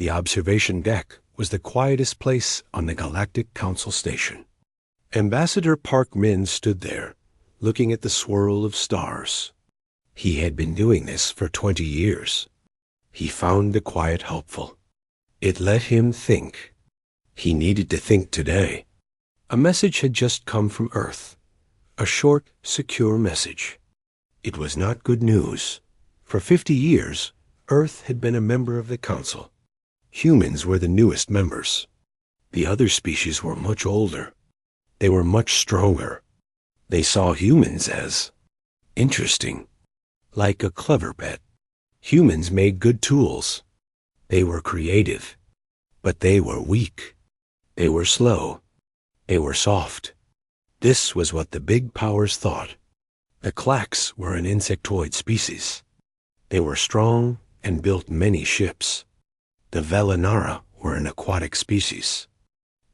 The observation deck was the quietest place on the Galactic Council station. Ambassador Park Min stood there, looking at the swirl of stars. He had been doing this for 20 years. He found the quiet helpful. It let him think. He needed to think today. A message had just come from Earth. A short, secure message. It was not good news. For 50 years, Earth had been a member of the Council. Humans were the newest members. The other species were much older. They were much stronger. They saw humans as interesting, like a clever pet. Humans made good tools. They were creative, but they were weak. They were slow. They were soft. This was what the big powers thought. The Clacks were an insectoid species. They were strong and built many ships. The Velinara were an aquatic species.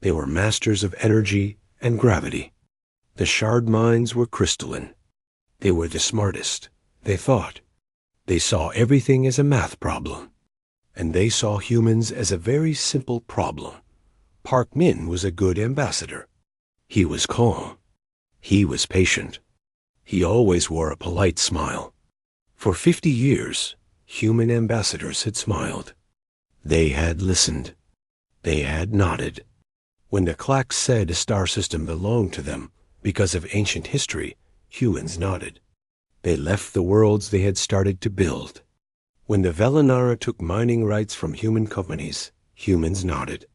They were masters of energy and gravity. The shard mines were crystalline. They were the smartest, they thought. They saw everything as a math problem. And they saw humans as a very simple problem. Park Min was a good ambassador. He was calm. He was patient. He always wore a polite smile. For 50 years, human ambassadors had smiled. They had listened. They had nodded. When the Clacks said a star system belonged to them because of ancient history, humans nodded. They left the worlds they had started to build. When the Velinara took mining rights from human companies, humans nodded.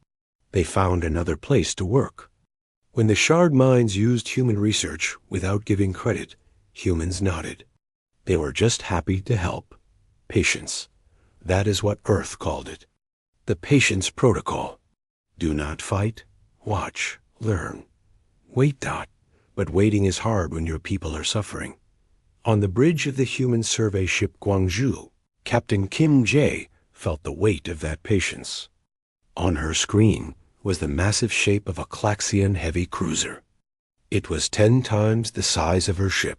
They found another place to work. When the shard mines used human research without giving credit, humans nodded. They were just happy to help. Patience. That is what Earth called it. The patience protocol. Do not fight. Watch. Learn. Wait. But waiting is hard when your people are suffering. On the bridge of the human survey ship Guangzhou, Captain Kim Jae felt the weight of that patience. On her screen was the massive shape of a Claxian heavy cruiser. It was 10 times the size of her ship.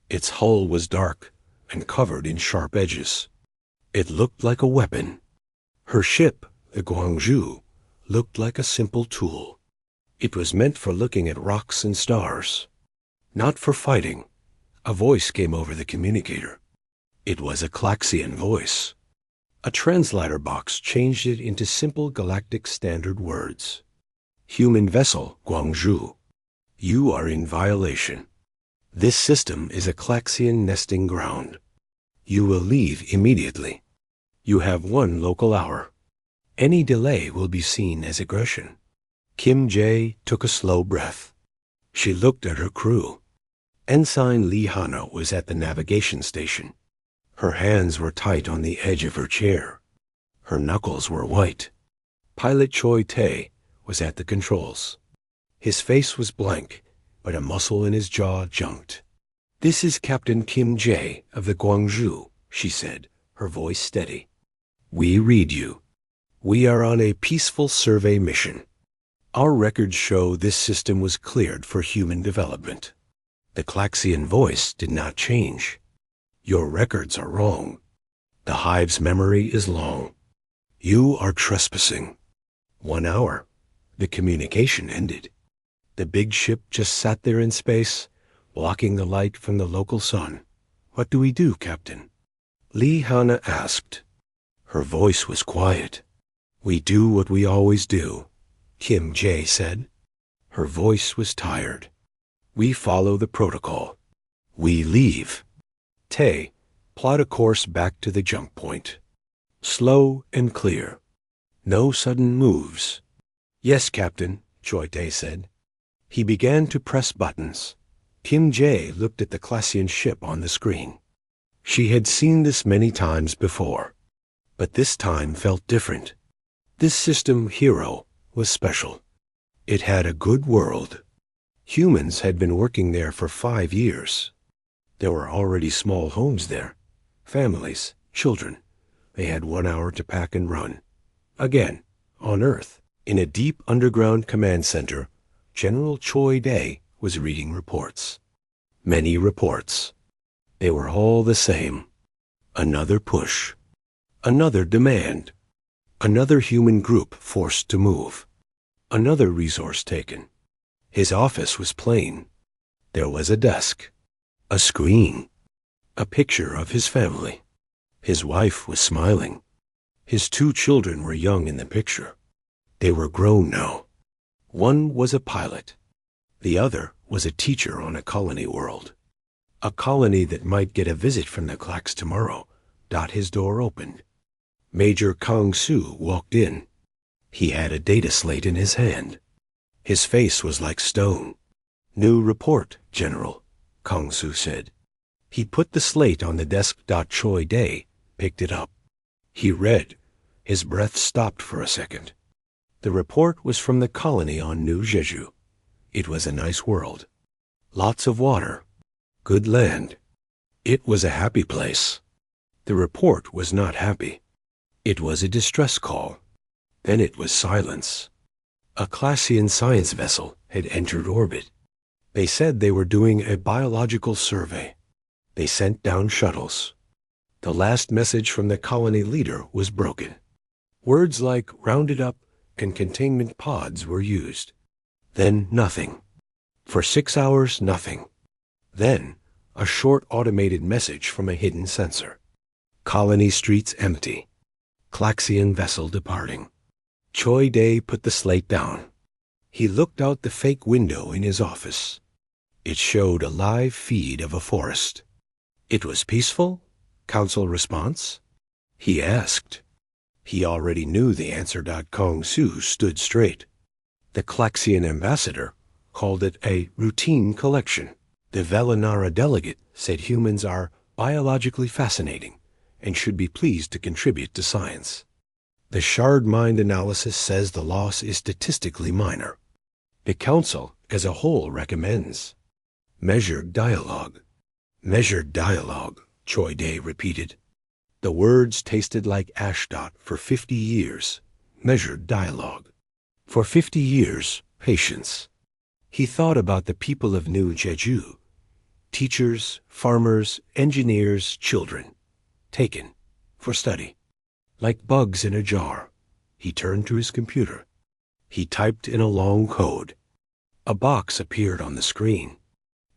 Its hull was dark and covered in sharp edges. It looked like a weapon. Her ship, the Guangzhou, looked like a simple tool. It was meant for looking at rocks and stars, not for fighting. A voice came over the communicator. It was a Claxian voice. A translator box changed it into simple galactic standard words. Human vessel, Guangzhou. You are in violation. This system is a Claxian nesting ground. You will leave immediately. You have 1 local hour. Any delay will be seen as aggression. Kim Jae took a slow breath. She looked at her crew. Ensign Lee Hana was at the navigation station. Her hands were tight on the edge of her chair. Her knuckles were white. Pilot Choi Tae was at the controls. His face was blank, but a muscle in his jaw jumped. This is Captain Kim Jae of the Guangzhou, she said, her voice steady. We read you. We are on a peaceful survey mission. Our records show this system was cleared for human development. The Claxian voice did not change. Your records are wrong. The hive's memory is long. You are trespassing. 1 hour. The communication ended. The big ship just sat there in space, blocking the light from the local sun. What do we do, Captain? Lee Hana asked. Her voice was quiet. We do what we always do, Kim Jae said. Her voice was tired. We follow the protocol. We leave. Tae, plot a course back to the jump point. Slow and clear. No sudden moves. Yes, Captain, Choi Tae said. He began to press buttons. Kim Jae looked at the Claxian ship on the screen. She had seen this many times before, but this time felt different. This system, Hero, was special. It had a good world. Humans had been working there for 5 years. There were already small homes there. Families, children. They had 1 hour to pack and run. Again, on Earth, in a deep underground command center, General Choi Tae was reading reports. Many reports. They were all the same. Another push. Another demand. Another human group forced to move. Another resource taken. His office was plain. There was a desk, a screen, a picture of his family. His wife was smiling. His 2 children were young in the picture. They were grown now. One was a pilot. The other was a teacher on a colony world. A colony that might get a visit from the Clacks tomorrow. His door opened. Major Kong Su walked in. He had a data slate in his hand. His face was like stone. "New report, General," Kong Su said. He put the slate on the desk. Choi Day picked it up. He read. His breath stopped for a second. The report was from the colony on New Jeju. It was a nice world. Lots of water. Good land. It was a happy place. The report was not happy. It was a distress call. Then it was silence. A Classian science vessel had entered orbit. They said they were doing a biological survey. They sent down shuttles. The last message from the colony leader was broken. Words like rounded up and containment pods were used. Then nothing. For 6 hours, nothing. Then a short automated message from a hidden sensor. Colony streets empty. Claxian vessel departing. Choi Day put the slate down. He looked out the fake window in his office. It showed a live feed of a forest. It was peaceful? Council response? He asked. He already knew the answer. Kong Su stood straight. The Claxian ambassador called it a routine collection. The Velanara delegate said humans are biologically fascinating and should be pleased to contribute to science. The shard mind analysis says the loss is statistically minor. The council as a whole recommends. Measured dialogue. Measured dialogue, Choi Day repeated. The words tasted like ashdot. For 50 years. Measured dialogue. For 50 years, patience. He thought about the people of New Jeju. Teachers, farmers, engineers, children. Taken for study. Like bugs in a jar. He turned to his computer. He typed in a long code. A box appeared on the screen.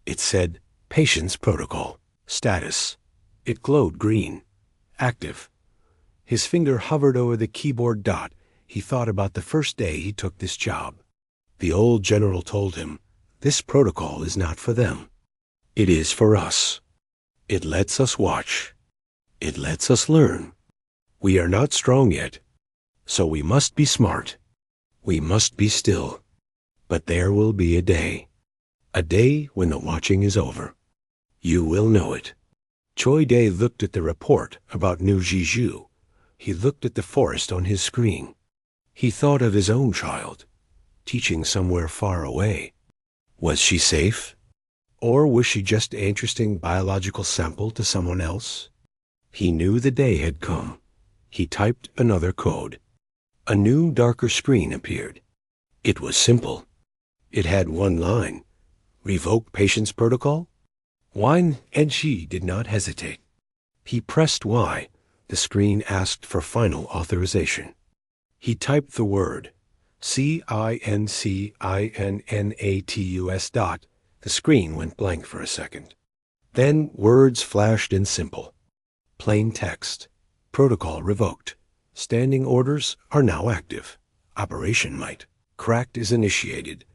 It said, Patience Protocol. Status. It glowed green. Active. His finger hovered over the keyboard. He thought about the first day he took this job. The old general told him, this protocol is not for them. It is for us. It lets us watch. It lets us learn. We are not strong yet, so we must be smart. We must be still. But there will be a day when the watching is over. You will know it. Choi Day looked at the report about New Jeju. He looked at the forest on his screen. He thought of his own child, teaching somewhere far away. Was she safe? Or was she just an interesting biological sample to someone else? He knew the day had come. He typed another code. A new, darker screen appeared. It was simple. It had one line. Revoke patience protocol? Wang and she did not hesitate. He pressed Y. The screen asked for final authorization. He typed the word CINCINNATUS. The screen went blank for a second. Then words flashed in simple. Plain text. Protocol revoked. Standing orders are now active. Operation Might. Cracked is initiated.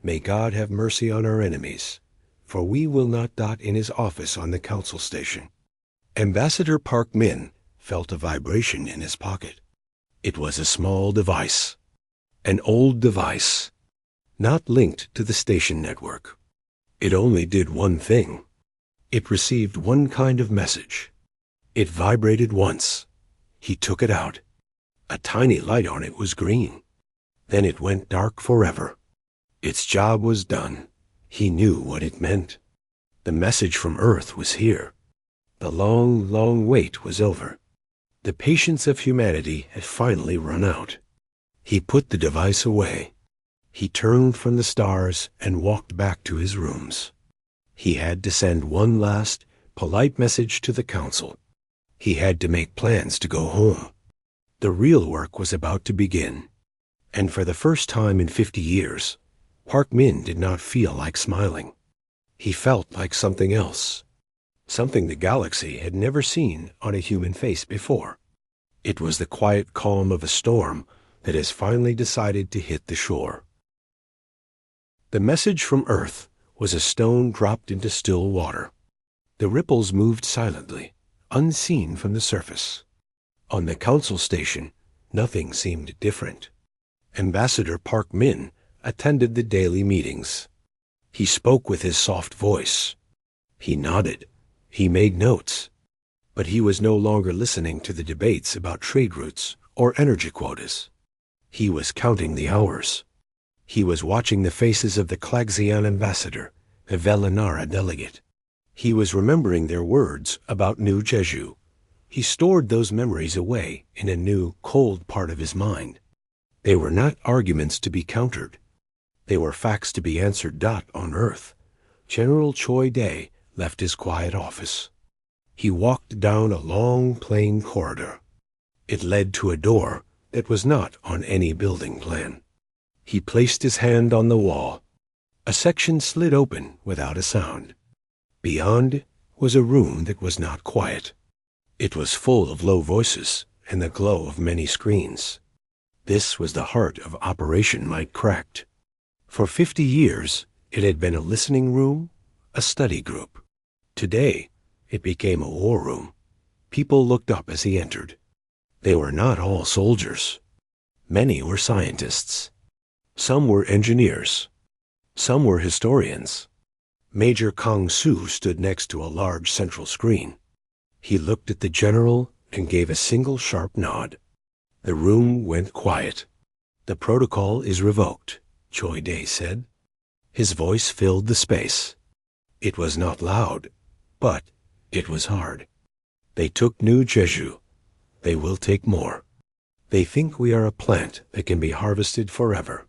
May God have mercy on our enemies, for we will not. In his office on the council station. Ambassador Park Min felt a vibration in his pocket. It was a small device. An old device. Not linked to the station network. It only did one thing. It received one kind of message. It vibrated once. He took it out. A tiny light on it was green. Then it went dark forever. Its job was done. He knew what it meant. The message from Earth was here. The long, long wait was over. The patience of humanity had finally run out. He put the device away. He turned from the stars and walked back to his rooms. He had to send one last, polite message to the council. He had to make plans to go home. The real work was about to begin. And for the first time in 50 years, Park Min did not feel like smiling. He felt like something else. Something the galaxy had never seen on a human face before. It was the quiet calm of a storm that has finally decided to hit the shore. The message from Earth was a stone dropped into still water. The ripples moved silently, unseen from the surface. On the council station, nothing seemed different. Ambassador Park Min attended the daily meetings. He spoke with his soft voice. He nodded. He made notes. But he was no longer listening to the debates about trade routes or energy quotas. He was counting the hours. He was watching the faces of the Klaxian ambassador, the Velinara delegate. He was remembering their words about New Jeju. He stored those memories away in a new, cold part of his mind. They were not arguments to be countered. They were facts to be answered. On Earth, General Choi Dae left his quiet office. He walked down a long, plain corridor. It led to a door that was not on any building plan. He placed his hand on the wall. A section slid open without a sound. Beyond was a room that was not quiet. It was full of low voices and the glow of many screens. This was the heart of Operation Light Cracked. For 50 years, it had been a listening room, a study group. Today, it became a war room. People looked up as he entered. They were not all soldiers. Many were scientists. Some were engineers. Some were historians. Major Kang Su stood next to a large central screen. He looked at the general and gave a single sharp nod. The room went quiet. "The protocol is revoked," Choi Dae said. His voice filled the space. It was not loud, but it was hard. "They took New Jeju. They will take more. They think we are a plant that can be harvested forever.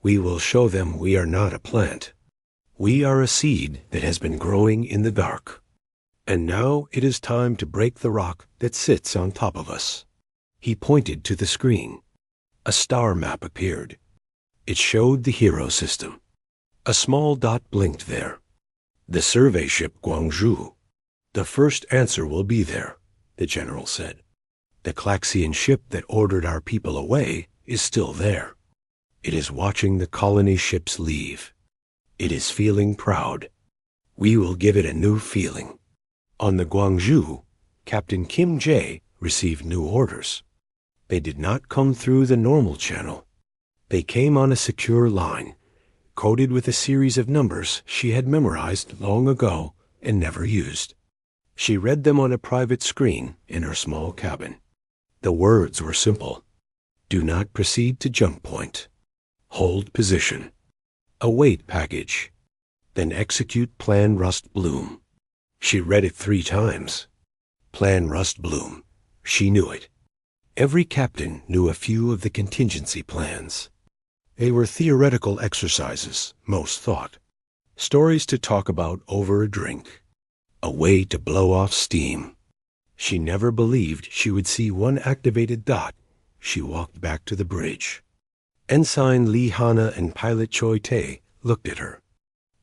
We will show them we are not a plant. We are a seed that has been growing in the dark. And now it is time to break the rock that sits on top of us." He pointed to the screen. A star map appeared. It showed the hero system. A small dot blinked there. "The survey ship Guangzhou. The first answer will be there," the general said. "The Klaxian ship that ordered our people away is still there. It is watching the colony ships leave. It is feeling proud. We will give it a new feeling." On the Guangzhou, Captain Kim Jae received new orders. They did not come through the normal channel. They came on a secure line, coded with a series of numbers she had memorized long ago and never used. She read them on a private screen in her small cabin. The words were simple. "Do not proceed to jump point. Hold position. Await package. Then execute Plan Rust Bloom." She read it 3 times. Plan Rust Bloom. She knew it. Every captain knew a few of the contingency plans. They were theoretical exercises, most thought. Stories to talk about over a drink. A way to blow off steam. She never believed she would see one activated dot. She walked back to the bridge. Ensign Lee Hana and Pilot Choi Tae looked at her.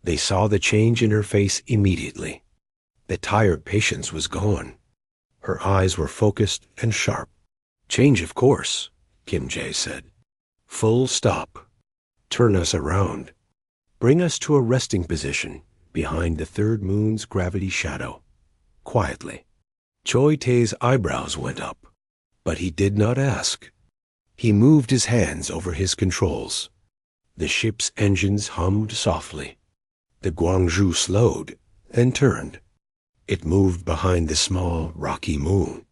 They saw the change in her face immediately. The tired patience was gone. Her eyes were focused and sharp. "Change of course," Kim Jae said. "Full stop. Turn us around. Bring us to a resting position behind the third moon's gravity shadow." Quietly. Choi Tae's eyebrows went up, but he did not ask. He moved his hands over his controls. The ship's engines hummed softly. The Guangzhou slowed and turned. It moved behind the small, rocky moon.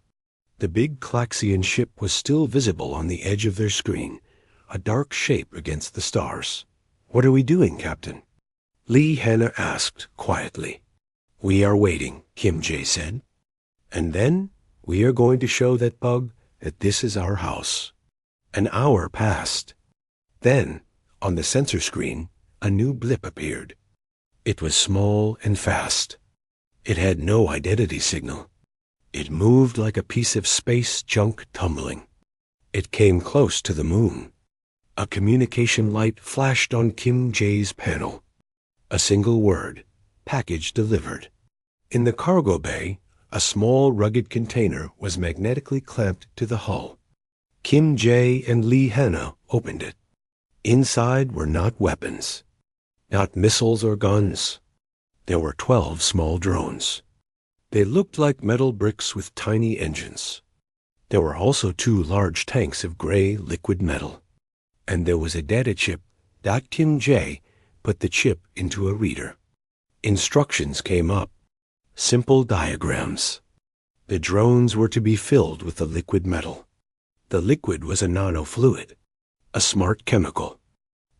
The big Klaxian ship was still visible on the edge of their screen, a dark shape against the stars. "What are we doing, Captain?" Lee Hana asked quietly. "We are waiting," Kim Jae said. "And then we are going to show that bug that this is our house." An hour passed. Then, on the sensor screen, a new blip appeared. It was small and fast. It had no identity signal. It moved like a piece of space junk tumbling. It came close to the moon. A communication light flashed on Kim Jae's panel. A single word, package delivered. In the cargo bay, a small rugged container was magnetically clamped to the hull. Kim Jae and Lee Hanna opened it. Inside were not weapons, not missiles or guns. There were 12 small drones. They looked like metal bricks with tiny engines. There were also 2 large tanks of gray liquid metal. And there was a data chip. Kim Jae put the chip into a reader. Instructions came up. Simple diagrams. The drones were to be filled with the liquid metal. The liquid was a nanofluid, a smart chemical.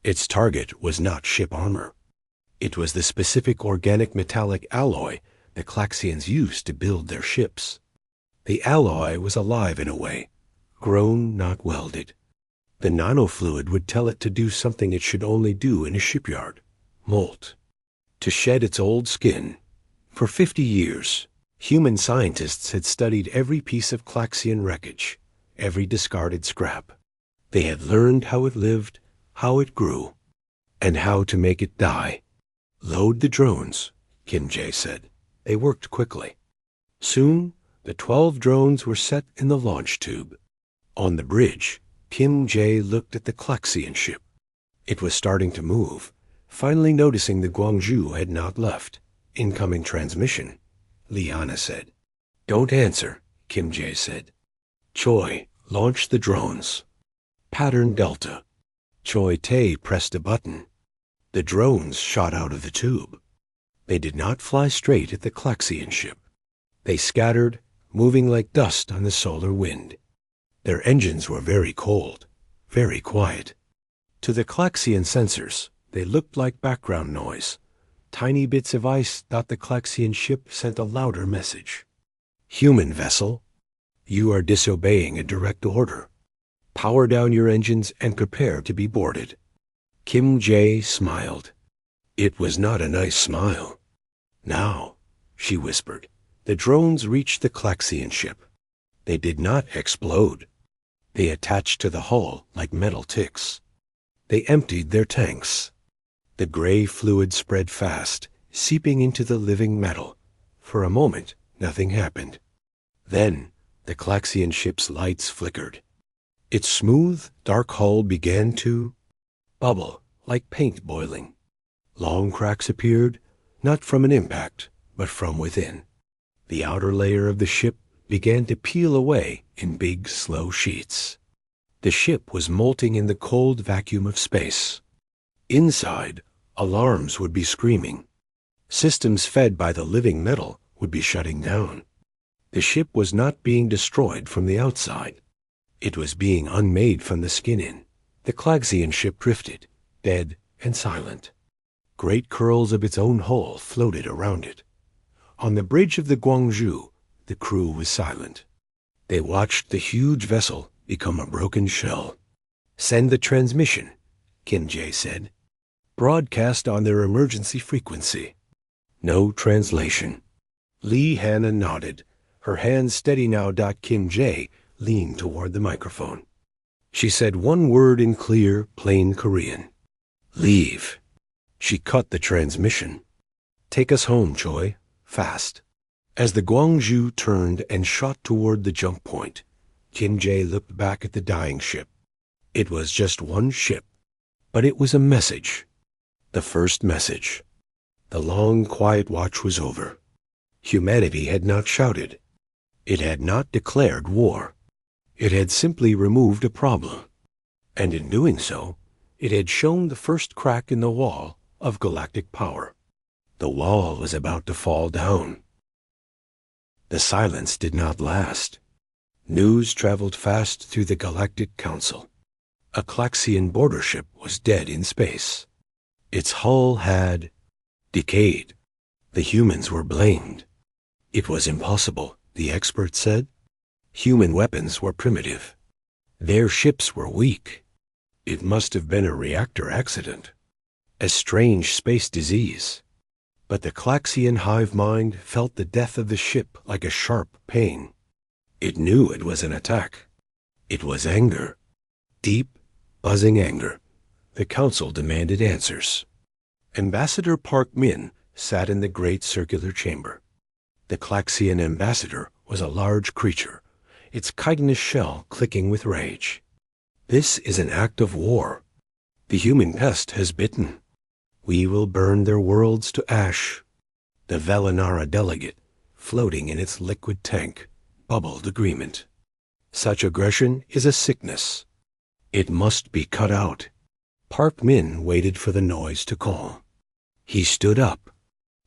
Its target was not ship armor. It was the specific organic metallic alloy the Klaxians used to build their ships. The alloy was alive in a way, grown, not welded. The nanofluid would tell it to do something it should only do in a shipyard, molt, to shed its old skin. For 50 years, human scientists had studied every piece of Klaxian wreckage, every discarded scrap. They had learned how it lived, how it grew, and how to make it die. Load the drones, Kim Jae said. They worked quickly. Soon, the 12 drones were set in the launch tube. On the bridge, Kim Jae looked at the Klaxian ship. It was starting to move, finally noticing the Gwangju had not left. Incoming transmission, Liana said. Don't answer, Kim Jae said. Choi, launch the drones. Pattern Delta. Choi Tae pressed a button. The drones shot out of the tube. They did not fly straight at the Klaxian ship. They scattered, moving like dust on the solar wind. Their engines were very cold, very quiet. To the Klaxian sensors, they looked like background noise. Tiny bits of ice thought the Klaxian ship sent a louder message. Human vessel, you are disobeying a direct order. Power down your engines and prepare to be boarded. Kim Jae smiled. It was not a nice smile. Now, she whispered, the drones reached the Klaxian ship. They did not explode. They attached to the hull like metal ticks. They emptied their tanks. The gray fluid spread fast, seeping into the living metal. For a moment, nothing happened. Then, the Klaxian ship's lights flickered. Its smooth, dark hull began to bubble like paint boiling. Long cracks appeared, not from an impact, but from within. The outer layer of the ship began to peel away in big, slow sheets. The ship was molting in the cold vacuum of space. Inside, alarms would be screaming. Systems fed by the living metal would be shutting down. The ship was not being destroyed from the outside. It was being unmade from the skin in. The Klaxian ship drifted, dead and silent. Great curls of its own hull floated around it. On the bridge of the Gwangju, the crew was silent. They watched the huge vessel become a broken shell. Send the transmission, Kim Jae said. Broadcast on their emergency frequency. No translation. Lee Hanna nodded, her hands steady now. Kim Jae leaned toward the microphone. She said one word in clear, plain Korean. Leave. She cut the transmission. Take us home, Choi. Fast. As the Gwangju turned and shot toward the jump point, Kim Jae looked back at the dying ship. It was just one ship, but it was a message. The first message. The long, quiet watch was over. Humanity had not shouted. It had not declared war. It had simply removed a problem. And in doing so, it had shown the first crack in the wall of galactic power. The wall was about to fall down. The silence did not last. News traveled fast through the Galactic Council. A Klaxian border ship was dead in space. Its hull had decayed. The humans were blamed. It was impossible, the experts said. Human weapons were primitive. Their ships were weak. It must have been a reactor accident. A strange space disease. But the Klaxian hive mind felt the death of the ship like a sharp pain. It knew it was an attack. It was anger. Deep, buzzing anger. The council demanded answers. Ambassador Park Min sat in the great circular chamber. The Klaxian ambassador was a large creature, its chitinous shell clicking with rage. This is an act of war. The human pest has bitten. We will burn their worlds to ash. The Velinara delegate, floating in its liquid tank, bubbled agreement. Such aggression is a sickness. It must be cut out. Park Min waited for the noise to calm. He stood up.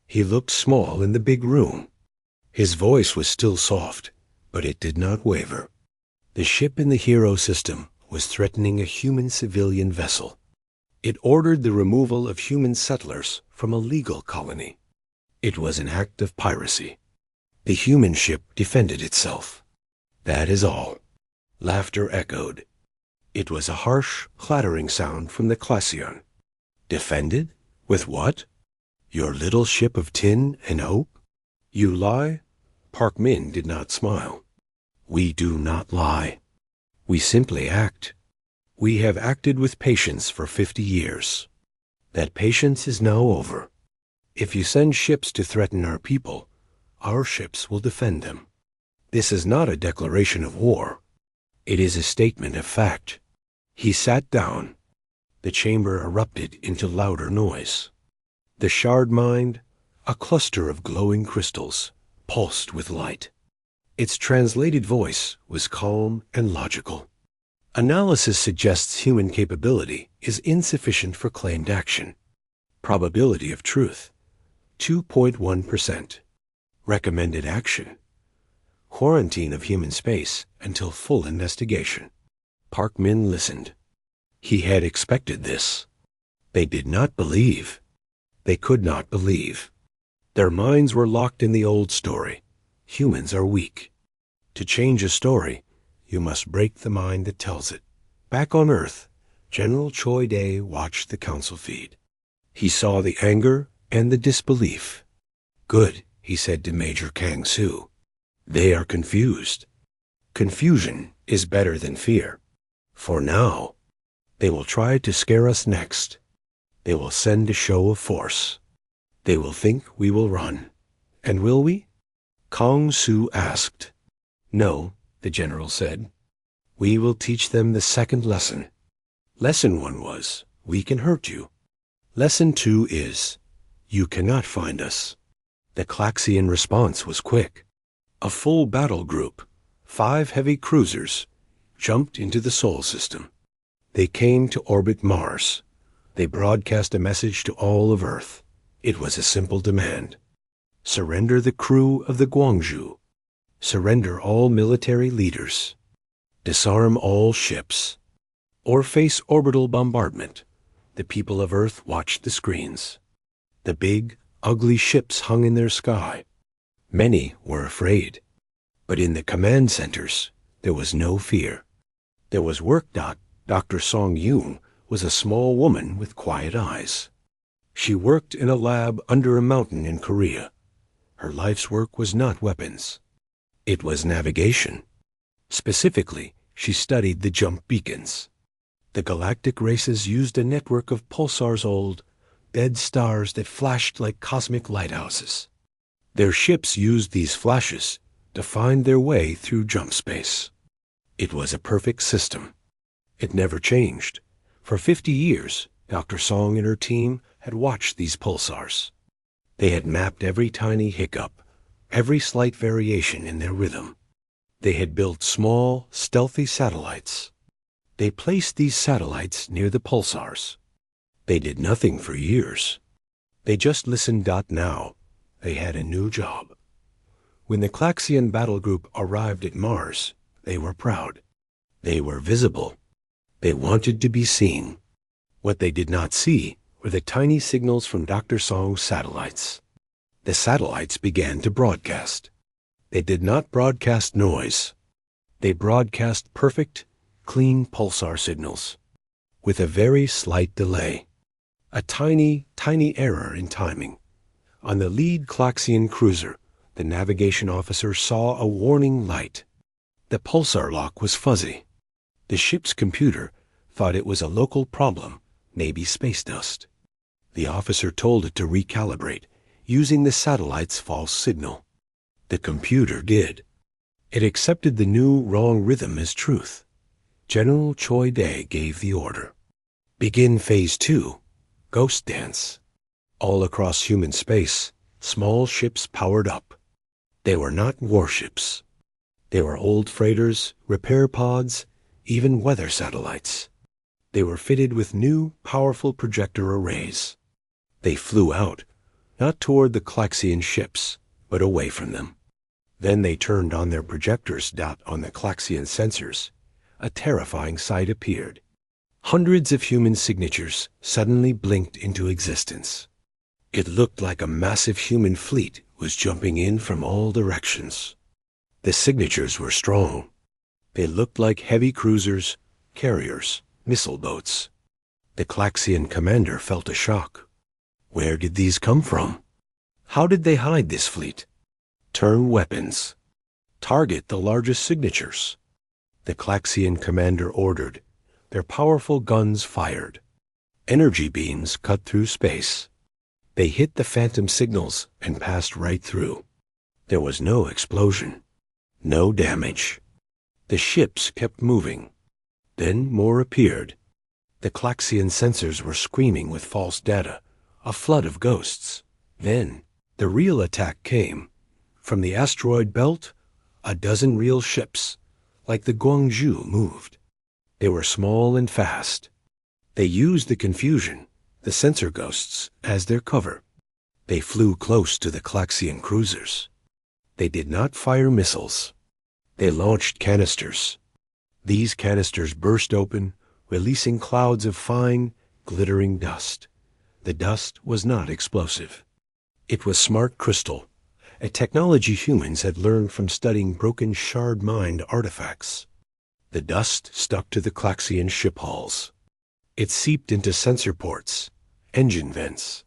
He looked small in the big room. His voice was still soft, but it did not waver. The ship in the Hero system was threatening a human civilian vessel. It ordered the removal of human settlers from a legal colony. It was an act of piracy. The human ship defended itself. That is all. Laughter echoed. It was a harsh, clattering sound from the Klaxion. Defended? With what? Your little ship of tin and hope? You lie? Park Min did not smile. We do not lie. We simply act. We have acted with patience for 50 years. That patience is now over. If you send ships to threaten our people, our ships will defend them. This is not a declaration of war. It is a statement of fact. He sat down. The chamber erupted into louder noise. The shard mind, a cluster of glowing crystals, pulsed with light. Its translated voice was calm and logical. Analysis suggests human capability is insufficient for claimed action. Probability of truth, 2.1%. Recommended action, quarantine of human space until full investigation. Park Min listened. He had expected this. They did not believe. They could not believe. Their minds were locked in the old story. Humans are weak. To change a story, you must break the mind that tells it. Back on Earth, General Choi Day watched the council feed. He saw the anger and the disbelief. Good, he said to Major Kang Soo. They are confused. Confusion is better than fear. For now, they will try to scare us next. They will send a show of force. They will think we will run. And will we? Kang Soo asked. No, the general said. We will teach them the second lesson. Lesson 1 was, we can hurt you. Lesson 2 is, you cannot find us. The Klaxian response was quick. A full battle group, 5 heavy cruisers, jumped into the Sol system. They came to orbit Mars. They broadcast a message to all of Earth. It was a simple demand. Surrender the crew of the Guangzhou. Surrender all military leaders. Disarm all ships. Or face orbital bombardment. The people of Earth watched the screens. The big, ugly ships hung in their sky. Many were afraid. But in the command centers, there was no fear. There was work. Dr. Song Yoon was a small woman with quiet eyes. She worked in a lab under a mountain in Korea. Her life's work was not weapons. It was navigation. Specifically, she studied the jump beacons. The galactic races used a network of pulsars, old, dead stars that flashed like cosmic lighthouses. Their ships used these flashes to find their way through jump space. It was a perfect system. It never changed. For 50 years, Dr. Song and her team had watched these pulsars. They had mapped every tiny hiccup, every slight variation in their rhythm. They had built small, stealthy satellites. They placed these satellites near the pulsars. They did nothing for years. They just listened. Now, they had a new job. When the Klaxian battle group arrived at Mars, they were proud. They were visible. They wanted to be seen. What they did not see were the tiny signals from Dr. Song's satellites. The satellites began to broadcast. They did not broadcast noise. They broadcast perfect, clean pulsar signals, with a very slight delay. A tiny, tiny error in timing. On the lead Klaxian cruiser, the navigation officer saw a warning light. The pulsar lock was fuzzy. The ship's computer thought it was a local problem, maybe space dust. The officer told it to recalibrate, using the satellite's false signal. The computer did. It accepted the new wrong rhythm as truth. General Choi Dae gave the order. Begin Phase 2, Ghost Dance. All across human space, small ships powered up. They were not warships. They were old freighters, repair pods, even weather satellites. They were fitted with new, powerful projector arrays. They flew out, not toward the Klaxian ships, but away from them. Then they turned on their projectors. On the Klaxian sensors, a terrifying sight appeared. Hundreds of human signatures suddenly blinked into existence. It looked like a massive human fleet was jumping in from all directions. The signatures were strong. They looked like heavy cruisers, carriers, missile boats. The Klaxian commander felt a shock. Where did these come from? How did they hide this fleet? Turn weapons. Target the largest signatures. The Klaxian commander ordered. Their powerful guns fired. Energy beams cut through space. They hit the phantom signals and passed right through. There was no explosion. No damage. The ships kept moving. Then more appeared. The Klaxian sensors were screaming with false data, a flood of ghosts. Then the real attack came. From the asteroid belt, a dozen real ships, like the Guangzhou, moved. They were small and fast. They used the confusion, the sensor ghosts, as their cover. They flew close to the Klaxian cruisers. They did not fire missiles. They launched canisters. These canisters burst open, releasing clouds of fine, glittering dust. The dust was not explosive. It was smart crystal, a technology humans had learned from studying broken shard-mined artifacts. The dust stuck to the Klaxian ship hulls. It seeped into sensor ports, engine vents.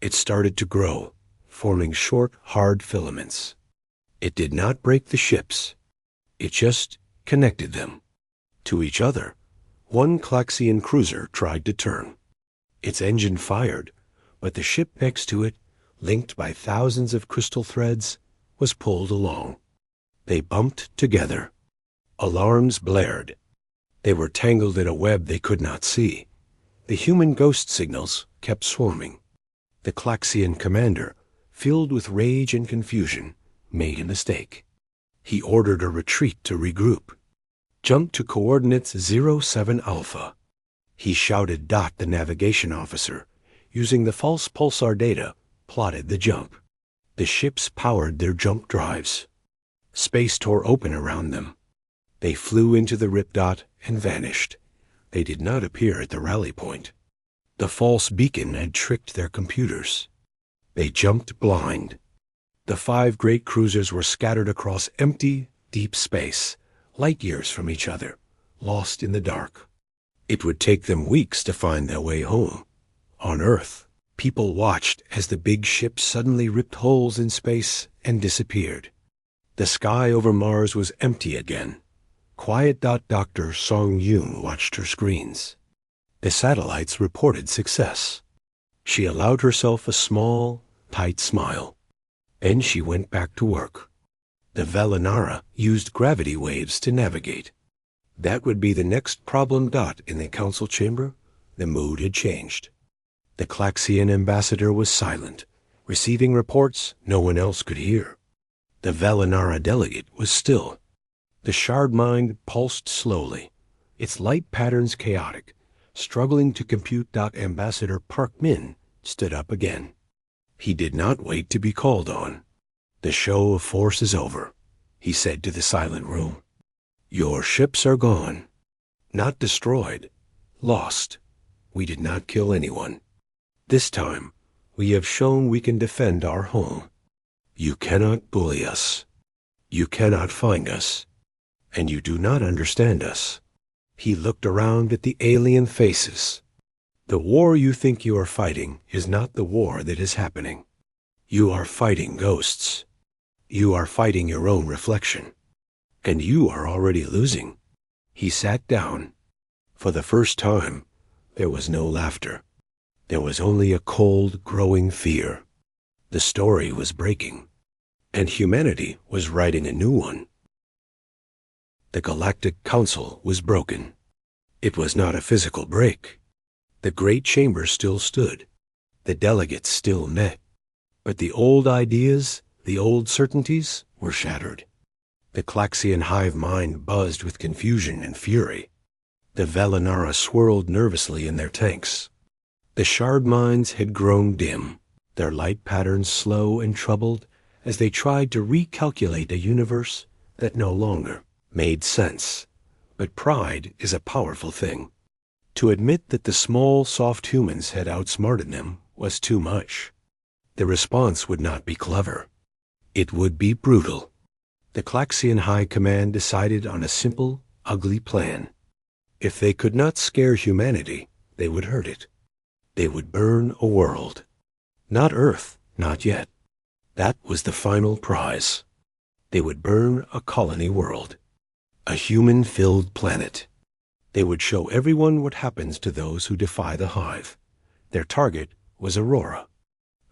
It started to grow, forming short, hard filaments. It did not break the ships. It just connected them. To each other, one Klaxian cruiser tried to turn. Its engine fired, but the ship next to it, linked by thousands of crystal threads, was pulled along. They bumped together. Alarms blared. They were tangled in a web they could not see. The human ghost signals kept swarming. The Klaxian commander, filled with rage and confusion, made a mistake. He ordered a retreat to regroup. Jump to coordinates 07 Alpha. He shouted. The navigation officer, using the false pulsar data, plotted the jump. The ships powered their jump drives. Space tore open around them. They flew into the rip dot and vanished. They did not appear at the rally point. The false beacon had tricked their computers. They jumped blind. The 5 great cruisers were scattered across empty, deep space, light years from each other, lost in the dark. It would take them weeks to find their way home. On Earth, people watched as the big ships suddenly ripped holes in space and disappeared. The sky over Mars was empty again. Quiet. Dr. Song Yoon watched her screens. The satellites reported success. She allowed herself a small, tight smile. Then she went back to work. The Velanara used gravity waves to navigate. That would be the next problem. In the council chamber, the mood had changed. The Klaxian ambassador was silent, receiving reports no one else could hear. The Velanara delegate was still. The shard mind pulsed slowly, its light patterns chaotic, struggling to compute. Ambassador Park Min stood up again. He did not wait to be called on. The show of force is over, he said to the silent room. Your ships are gone. Not destroyed. Lost. We did not kill anyone. This time, we have shown we can defend our home. You cannot bully us. You cannot find us. And you do not understand us. He looked around at the alien faces. The war you think you are fighting is not the war that is happening. You are fighting ghosts. You are fighting your own reflection. And you are already losing. He sat down. For the first time, there was no laughter. There was only a cold, growing fear. The story was breaking, and humanity was writing a new one. The Galactic Council was broken. It was not a physical break. The great chamber still stood. The delegates still met. But the old ideas, the old certainties, were shattered. The Klaxian hive mind buzzed with confusion and fury. The Velinara swirled nervously in their tanks. The shard minds had grown dim, their light patterns slow and troubled as they tried to recalculate a universe that no longer made sense. But pride is a powerful thing. To admit that the small, soft humans had outsmarted them was too much. The response would not be clever. It would be brutal. The Klaxian High Command decided on a simple, ugly plan. If they could not scare humanity, they would hurt it. They would burn a world. Not Earth, not yet. That was the final prize. They would burn a colony world. A human-filled planet. They would show everyone what happens to those who defy the hive. Their target was Aurora,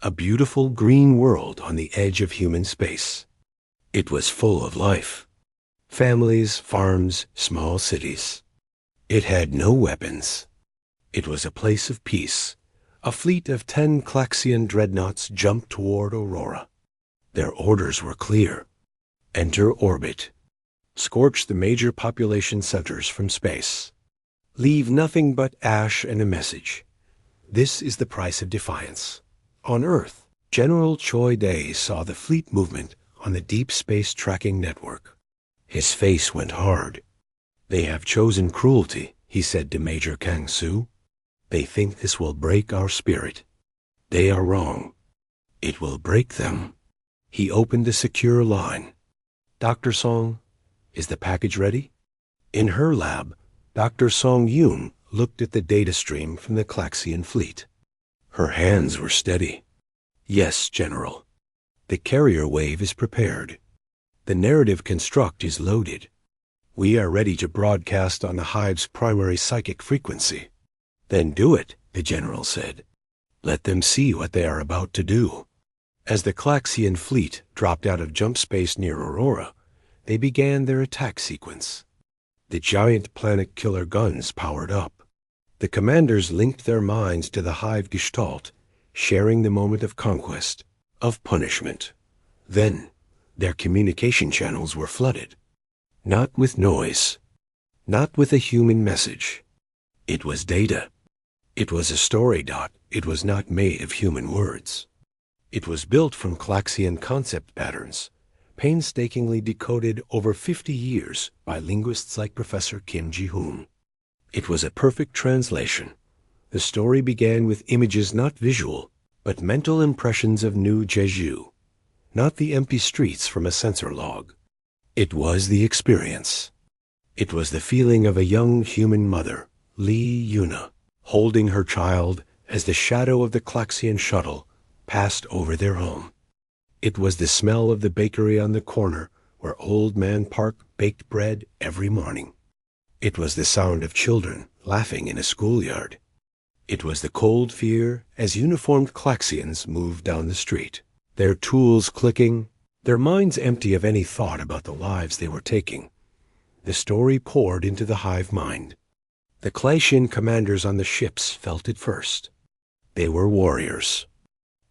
a beautiful green world on the edge of human space. It was full of life. Families, farms, small cities. It had no weapons. It was a place of peace. A fleet of 10 Klaxian dreadnoughts jumped toward Aurora. Their orders were clear. Enter orbit. Scorch the major population centers from space. Leave nothing but ash and a message. This is the price of defiance. On Earth, General Choi Day saw the fleet movement on the Deep Space Tracking Network. His face went hard. They have chosen cruelty, he said to Major Kang Su. They think this will break our spirit. They are wrong. It will break them. He opened a secure line. Dr. Song, is the package ready? In her lab, Dr. Song Yoon looked at the data stream from the Klaxian fleet. Her hands were steady. Yes, General. The carrier wave is prepared. The narrative construct is loaded. We are ready to broadcast on the hive's primary psychic frequency. Then do it, the general said. Let them see what they are about to do. As the Klaxian fleet dropped out of jump space near Aurora, they began their attack sequence. The giant planet killer guns powered up. The commanders linked their minds to the hive gestalt, sharing the moment of conquest, of punishment. Then, their communication channels were flooded. Not with noise. Not with a human message. It was data. It was a story dot. It was not made of human words. It was built from Klaxian concept patterns, painstakingly decoded over 50 years by linguists like Professor Kim Ji-hoon. It was a perfect translation. The story began with images not visual, but mental impressions of New Jeju, not the empty streets from a sensor log. It was the experience. It was the feeling of a young human mother, Lee Yuna, holding her child as the shadow of the Klaxian shuttle passed over their home. It was the smell of the bakery on the corner where Old Man Park baked bread every morning. It was the sound of children laughing in a schoolyard. It was the cold fear as uniformed Klaxians moved down the street, their tools clicking, their minds empty of any thought about the lives they were taking. The story poured into the hive mind. The Klaxian commanders on the ships felt it first. They were warriors.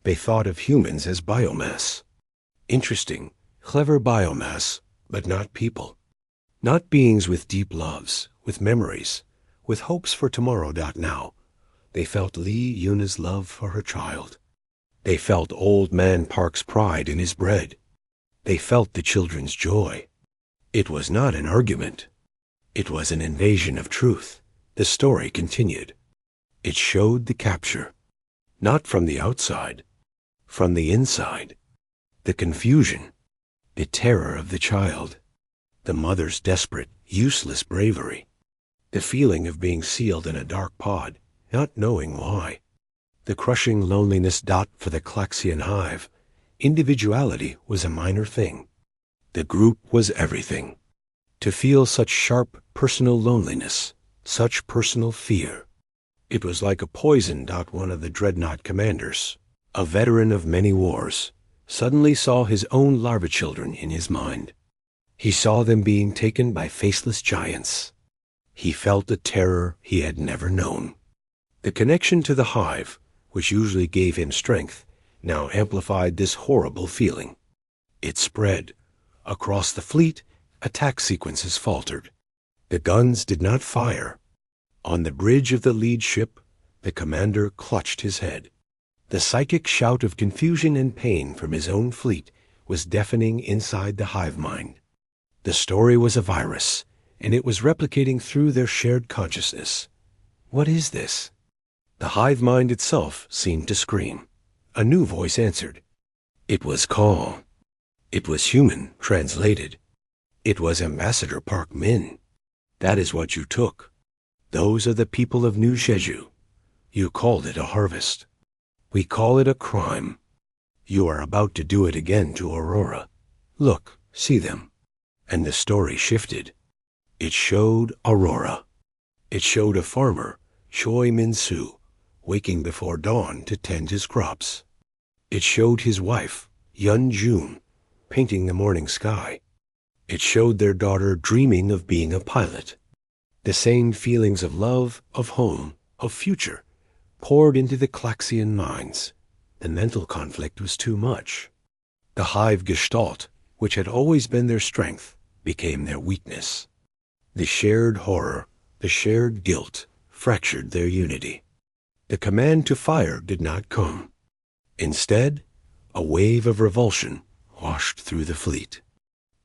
They thought of humans as biomass. Interesting, clever biomass, but not people. Not beings with deep loves, with memories, with hopes for tomorrow. Now, they felt Lee Yuna's love for her child. They felt Old Man Park's pride in his bread. They felt the children's joy. It was not an argument. It was an invasion of truth. The story continued. It showed the capture. Not from the outside, from the inside. The confusion, the terror of the child, the mother's desperate, useless bravery, the feeling of being sealed in a dark pod, not knowing why, the crushing loneliness. For the Klaxian hive, individuality was a minor thing. The group was everything. To feel such sharp personal loneliness, such personal fear. It was like a poison. One of the dreadnought commanders, a veteran of many wars, suddenly saw his own larva children in his mind. He saw them being taken by faceless giants. He felt a terror he had never known. The connection to the hive, which usually gave him strength, now amplified this horrible feeling. It spread. Across the fleet, attack sequences faltered. The guns did not fire. On the bridge of the lead ship, the commander clutched his head. The psychic shout of confusion and pain from his own fleet was deafening inside the hive mind. The story was a virus, and it was replicating through their shared consciousness. What is this? The hive mind itself seemed to scream. A new voice answered. It was calm. It was human, translated. It was Ambassador Park Min. That is what you took. Those are the people of New Jeju. You called it a harvest. We call it a crime. You are about to do it again to Aurora. Look, see them. And the story shifted. It showed Aurora. It showed a farmer, Choi Min-soo, waking before dawn to tend his crops. It showed his wife, Yun-jun, painting the morning sky. It showed their daughter dreaming of being a pilot. The same feelings of love, of home, of future, poured into the Klaxian minds. The mental conflict was too much. The hive gestalt, which had always been their strength, became their weakness. The shared horror, the shared guilt, fractured their unity. The command to fire did not come. Instead, a wave of revulsion washed through the fleet.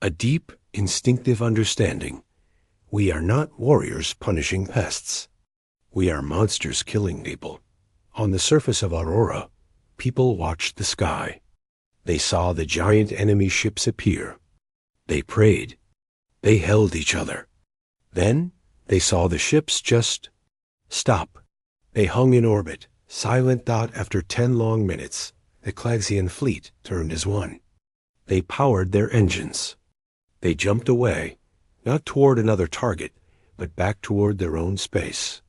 A deep, instinctive understanding. We are not warriors punishing pests. We are monsters killing people. On the surface of Aurora, people watched the sky. They saw the giant enemy ships appear. They prayed. They held each other. Then they saw the ships just stop. They hung in orbit, silent. After 10 long minutes, the Klaxian fleet turned as one. They powered their engines. They jumped away, not toward another target, but back toward their own space.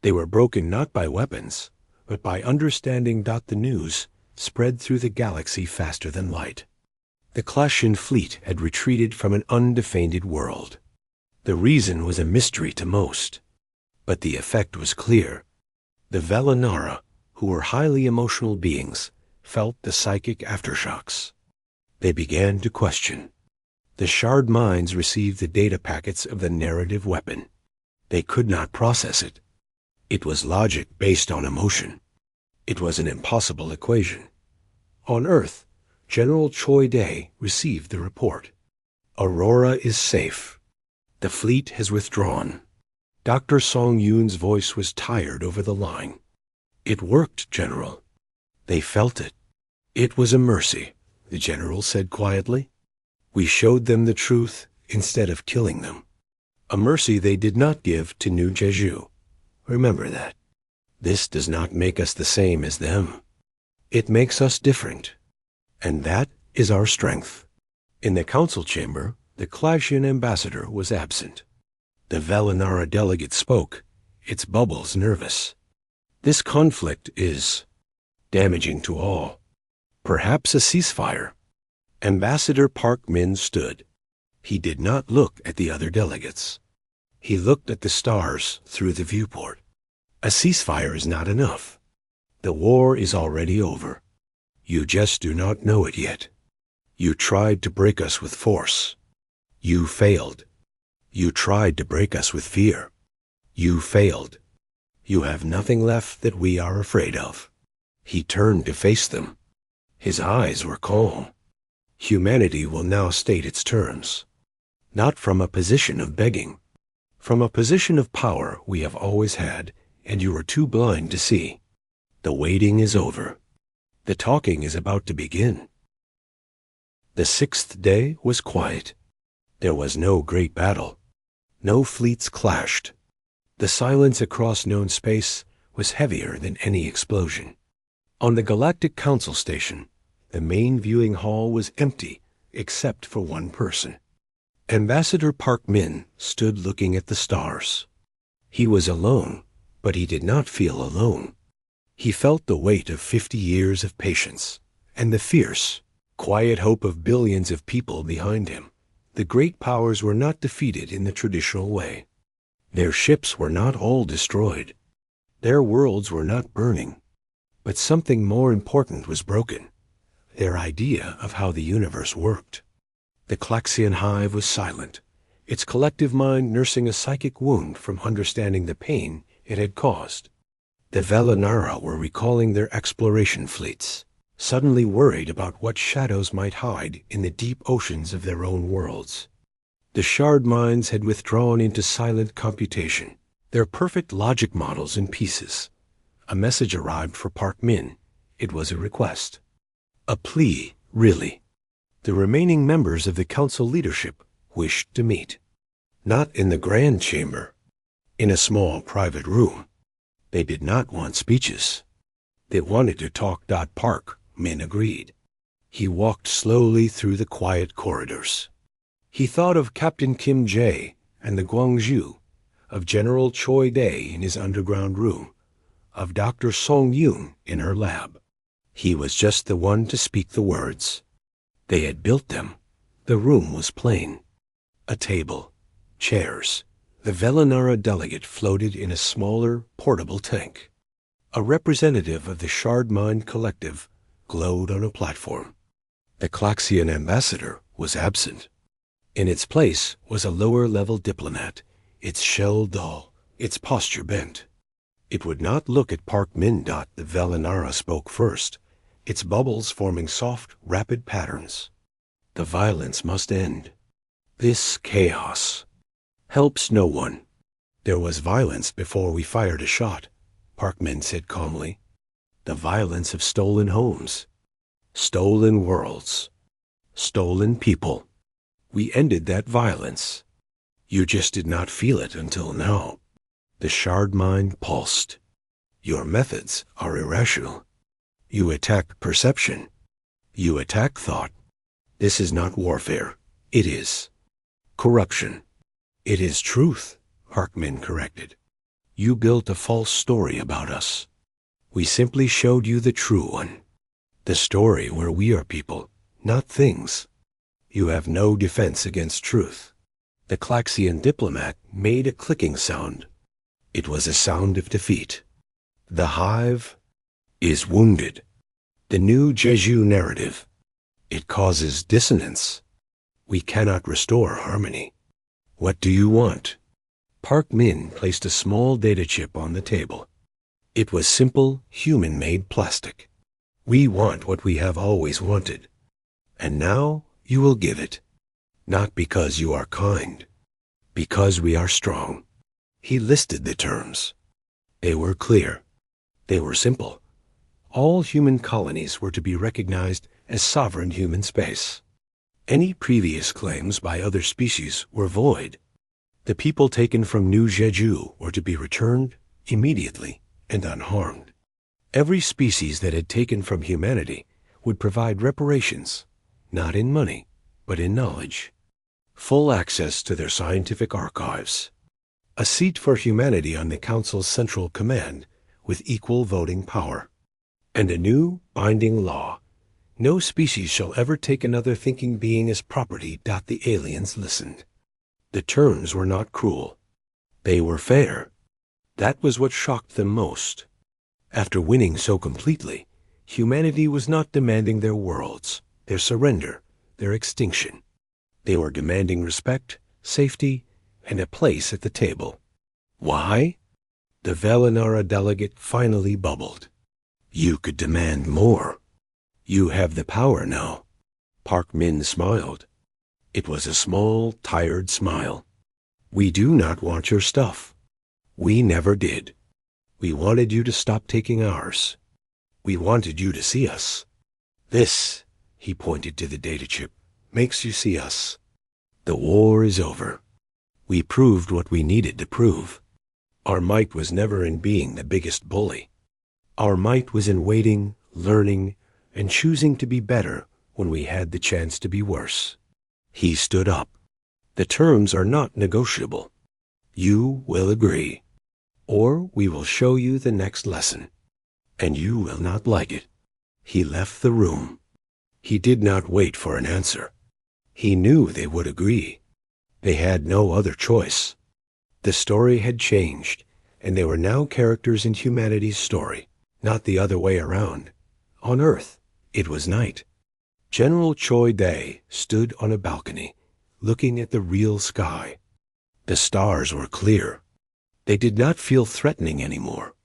They were broken not by weapons, but by understanding. The news spread through the galaxy faster than light. The Klaxian fleet had retreated from an undefended world. The reason was a mystery to most, but the effect was clear. The Velanara, who were highly emotional beings, felt the psychic aftershocks. They began to question. The shard minds received the data packets of the narrative weapon. They could not process it. It was logic based on emotion. It was an impossible equation. On Earth, General Choi Dae received the report. Aurora is safe. The fleet has withdrawn. Dr. Song Yoon's voice was tired over the line. It worked, General. They felt it. It was a mercy, the general said quietly. We showed them the truth instead of killing them. A mercy they did not give to New Jeju. Remember that. This does not make us the same as them. It makes us different. And that is our strength. In the council chamber, the Klaxian ambassador was absent. The Velanara delegate spoke, its bubbles nervous. This conflict is damaging to all. Perhaps a ceasefire. Ambassador Park Min stood. He did not look at the other delegates. He looked at the stars through the viewport. A ceasefire is not enough. The war is already over. You just do not know it yet. You tried to break us with force. You failed. You tried to break us with fear. You failed. You have nothing left that we are afraid of. He turned to face them. His eyes were calm. Humanity will now state its terms. Not from a position of begging. From a position of power we have always had, and you are too blind to see. The waiting is over. The talking is about to begin. The 6th day was quiet. There was no great battle. No fleets clashed. The silence across known space was heavier than any explosion. On the Galactic Council Station, the main viewing hall was empty except for one person. Ambassador Park Min stood looking at the stars. He was alone, but he did not feel alone. He felt the weight of 50 years of patience and the fierce, quiet hope of billions of people behind him. The great powers were not defeated in the traditional way. Their ships were not all destroyed. Their worlds were not burning. But something more important was broken. Their idea of how the universe worked. The Klaxian hive was silent, its collective mind nursing a psychic wound from understanding the pain it had caused. The Velanara were recalling their exploration fleets, suddenly worried about what shadows might hide in the deep oceans of their own worlds. The shard minds had withdrawn into silent computation, their perfect logic models in pieces. A message arrived for Park Min. It was a request. A plea, really. The remaining members of the council leadership wished to meet. Not in the grand chamber. In a small private room. They did not want speeches. They wanted to talk. Park Min agreed. He walked slowly through the quiet corridors. He thought of Captain Kim Jae and the Guangzhou, of General Choi Dae in his underground room, of Dr. Song Yoon in her lab. He was just the one to speak the words. They had built them. The room was plain. A table, chairs. The Velanara delegate floated in a smaller, portable tank. A representative of the Shard Mind Collective glowed on a platform. The Klaxian ambassador was absent. In its place was a lower-level diplomat, its shell dull, its posture bent. It would not look at Park Min. The Velanara spoke first, its bubbles forming soft, rapid patterns. The violence must end. This chaos helps no one. There was violence before we fired a shot, Park Min said calmly. The violence of stolen homes, stolen worlds, stolen people. We ended that violence. You just did not feel it until now. The shard mind pulsed. Your methods are irrational. You attack perception. You attack thought. This is not warfare. It is corruption. It is truth, Park Min corrected. You built a false story about us. We simply showed you the true one. The story where we are people, not things. You have no defense against truth. The Klaxian diplomat made a clicking sound. It was a sound of defeat. The hive is wounded. The new Jeju narrative. It causes dissonance. We cannot restore harmony. What do you want? Park Min placed a small data chip on the table. It was simple, human-made plastic. We want what we have always wanted. And now you will give it. Not because you are kind. Because we are strong. He listed the terms. They were clear. They were simple. All human colonies were to be recognized as sovereign human space. Any previous claims by other species were void. The people taken from New Jeju were to be returned immediately and unharmed. Every species that had taken from humanity would provide reparations, not in money, but in knowledge. Full access to their scientific archives. A seat for humanity on the Council's Central Command with equal voting power. And a new, binding law. No species shall ever take another thinking being as property. The aliens listened. The terms were not cruel. They were fair. That was what shocked them most. After winning so completely, humanity was not demanding their worlds, their surrender, their extinction. They were demanding respect, safety, and a place at the table. Why? The Velanara delegate finally bubbled. You could demand more. You have the power now. Park Min smiled. It was a small, tired smile. We do not want your stuff. We never did. We wanted you to stop taking ours. We wanted you to see us. This, he pointed to the data chip, makes you see us. The war is over. We proved what we needed to prove. Our might was never in being the biggest bully. Our might was in waiting, learning, and choosing to be better when we had the chance to be worse. He stood up. The terms are not negotiable. You will agree, or we will show you the next lesson, and you will not like it." He left the room. He did not wait for an answer. He knew they would agree. They had no other choice. The story had changed, and they were now characters in humanity's story, not the other way around. On Earth, it was night. General Choi Dae stood on a balcony, looking at the real sky. The stars were clear. They did not feel threatening anymore.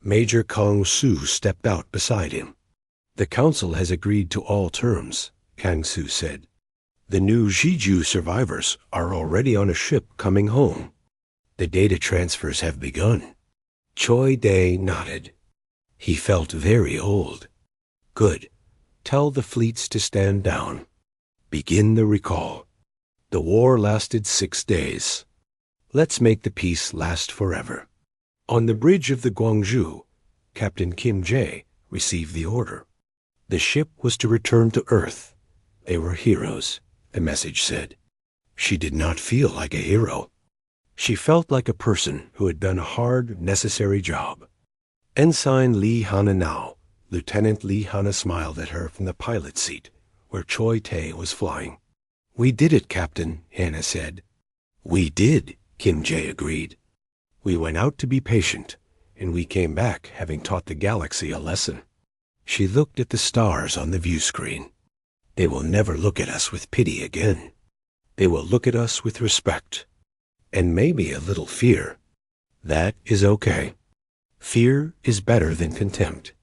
Major Kang Soo stepped out beside him. "The council has agreed to all terms," Kang Soo said. "The new Jeju survivors are already on a ship coming home. The data transfers have begun." Choi Dae nodded. He felt very old. "Good. Tell the fleets to stand down. Begin the recall. The war lasted 6 days. Let's make the peace last forever." On the bridge of the Gwangju, Captain Kim Jae received the order. The ship was to return to Earth. They were heroes, the message said. She did not feel like a hero. She felt like a person who had done a hard, necessary job. Ensign Lee Hana now, Lieutenant Lee Hana smiled at her from the pilot seat, where Choi Tae was flying. "We did it, Captain," Hana said. "We did," Kim Jae agreed. "We went out to be patient, and we came back having taught the galaxy a lesson." She looked at the stars on the view screen. "They will never look at us with pity again. They will look at us with respect, and maybe a little fear. That is okay. Fear is better than contempt."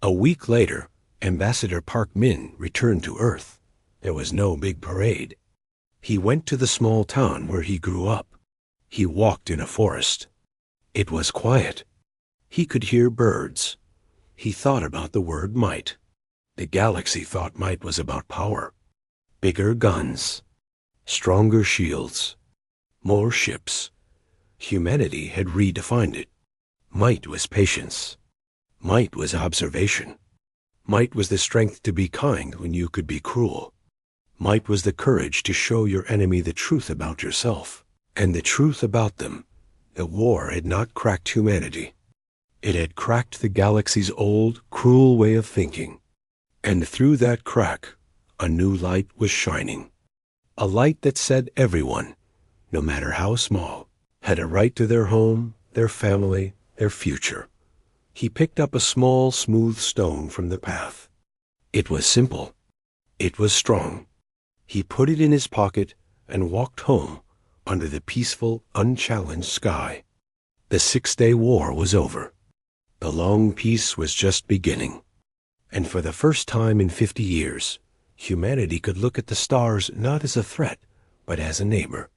A week later, Ambassador Park Min returned to Earth. There was no big parade. He went to the small town where he grew up. He walked in a forest. It was quiet. He could hear birds. He thought about the word might. The galaxy thought might was about power. Bigger guns. Stronger shields. More ships. Humanity had redefined it. Might was patience. Might was observation. Might was the strength to be kind when you could be cruel. Might was the courage to show your enemy the truth about yourself, and the truth about them. The war had not cracked humanity. It had cracked the galaxy's old, cruel way of thinking. And through that crack, a new light was shining. A light that said everyone, no matter how small, had a right to their home, their family, their future. He picked up a small, smooth stone from the path. It was simple. It was strong. He put it in his pocket and walked home under the peaceful, unchallenged sky. The 6-day war was over. The long peace was just beginning. And for the first time in 50 years, humanity could look at the stars not as a threat, but as a neighbor.